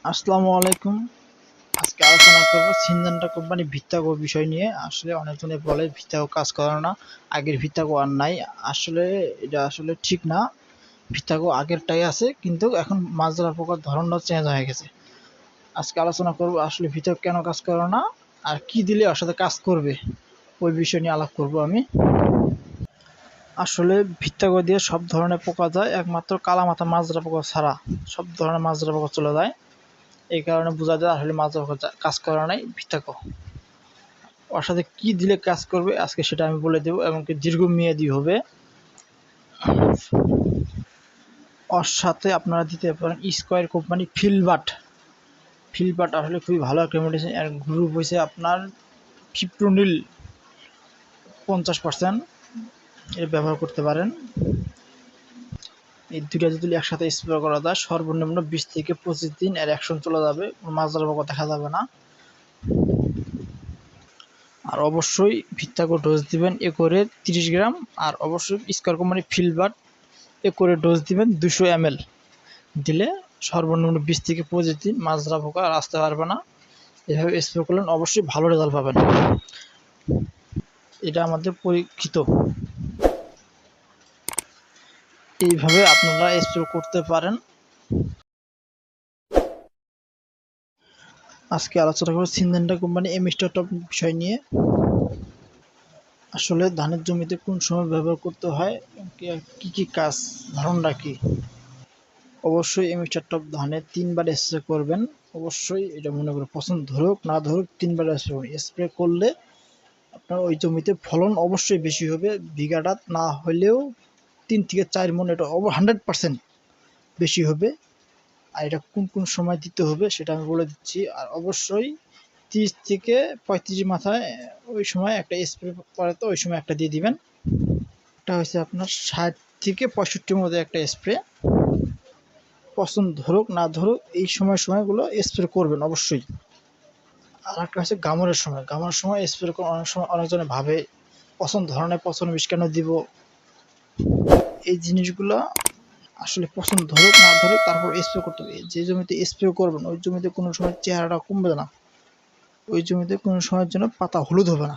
আসসালামু আলাইকুম। আজকে আলোচনা করব সিনজেন্টা কোম্পানি ভিত্তাগো বিষয় নিয়ে। আসলে অনেকজনে বলে ভিত্তাগো কাজ করে না, আগের ভিত্তাগো আর নাই। আসলে এটা আসলে ঠিক না। ভিত্তাগো আগেরটাই আছে, কিন্তু এখন মাছ ধরার পোকার ধরনটা চেঞ্জ হয়ে গেছে। আজকে আলোচনা করব আসলে ভিত্তাগো কেন কাজ করে না আর কি দিলে ওর সাথে কাজ করবে, ওই বিষয় নিয়ে আলাপ করব আমি। আসলে ভিত্তাগো দিয়ে সব ধরনের পোকা যায়, একমাত্র কালামাথা মাজরা পোকা ছাড়া সব ধরনের মাজরা পোকা চলে যায়। এই কারণে বোঝা যায় আসলে মাছ কাজ করা নাই ভিত্তাগো। ওর সাথে কি দিলে কাজ করবে আজকে সেটা আমি বলে দেবো, এবং কি দীর্ঘমেয়াদী হবে। ওর সাথে আপনারা দিতে পারেন স্কোয়ার কোম্পানি ফিলবাট। ফিলবাট আসলে খুবই ভালো একটা মেডিসিন। এর গ্রুপ হয়েছে আপনার ফিপ্রোনিল 50%, এটা ব্যবহার করতে পারেন। এই দুইটা যদি একসাথে স্প্রে করা যায় সর্বনিম্ন 20 থেকে 25 দিন এর অ্যাকশন চলে যাবে, মাছ পোকা দেখা যাবে না। আর অবশ্যই ভিত্তাগো ডোজ দিবেন একরে 30 গ্রাম। আর অবশ্যই স্কোয়ার কোম্পানি ফিলবাট একরে ডোজ দিবেন 200 ml। দিলে সর্বনিম্ন 20 থেকে 25 দিন মাজরা পোকা আর আসতে পারবে না। এভাবে স্প্রে করলেন অবশ্যই ভালো রেজাল্ট পাবেন, এটা আমাদের পরীক্ষিত। এইভাবে আপনারা স্প্রে করতে পারেন। আজকে আলোচনা করব সিনজেন্টা কোম্পানি এমিস্টার টপ বিষয় নিয়ে। আসলে ধানের জমিতে কোন সময় ব্যবহার করতে হয়, কি কি কাজ, ধারণা কি। অবশ্যই এমিস্টার টপ ধানে 3 বার স্প্রে করবেন। অবশ্যই এটা মনে করে পছন্দ ধরুক না ধরুক 3 বার স্প্রে করলে আপনার ওই জমিতে ফলন অবশ্যই বেশি হবে। বিঘাটা না হলেও 3 থেকে 4 মণ, এটা 100% বেশি হবে। আর এটা কোন কোন সময় দিতে হবে সেটা আমি বলে দিচ্ছি। আর অবশ্যই 30 থেকে 35 মাথায় ওই সময় একটা স্প্রে করে, তো ওই সময় একটা দিয়ে দিবেন। এটা হচ্ছে আপনার 60 থেকে 65 মধ্যে একটা স্প্রে। পছন্দ ধরুক না ধরুক এই সময়গুলো স্প্রে করবেন অবশ্যই। আর একটা হচ্ছে গামরের সময়। গামরের সময় স্প্রে করে অনেক সময় অনেকজনে ভাবে পছন্দ ধরনের পছন্দ বিষ কেন দিব। এই জিনিসগুলো আসলে পছন্দ ধরুক না ধরুক তারপর স্প্রে করতে হবে। যে জমিতে স্প্রে করবেন ওই জমিতে কোনো সময় চেহারাটা কমবে না, ওই জমিতে কোনো সময়ের জন্য পাতা হলুদ হবে না।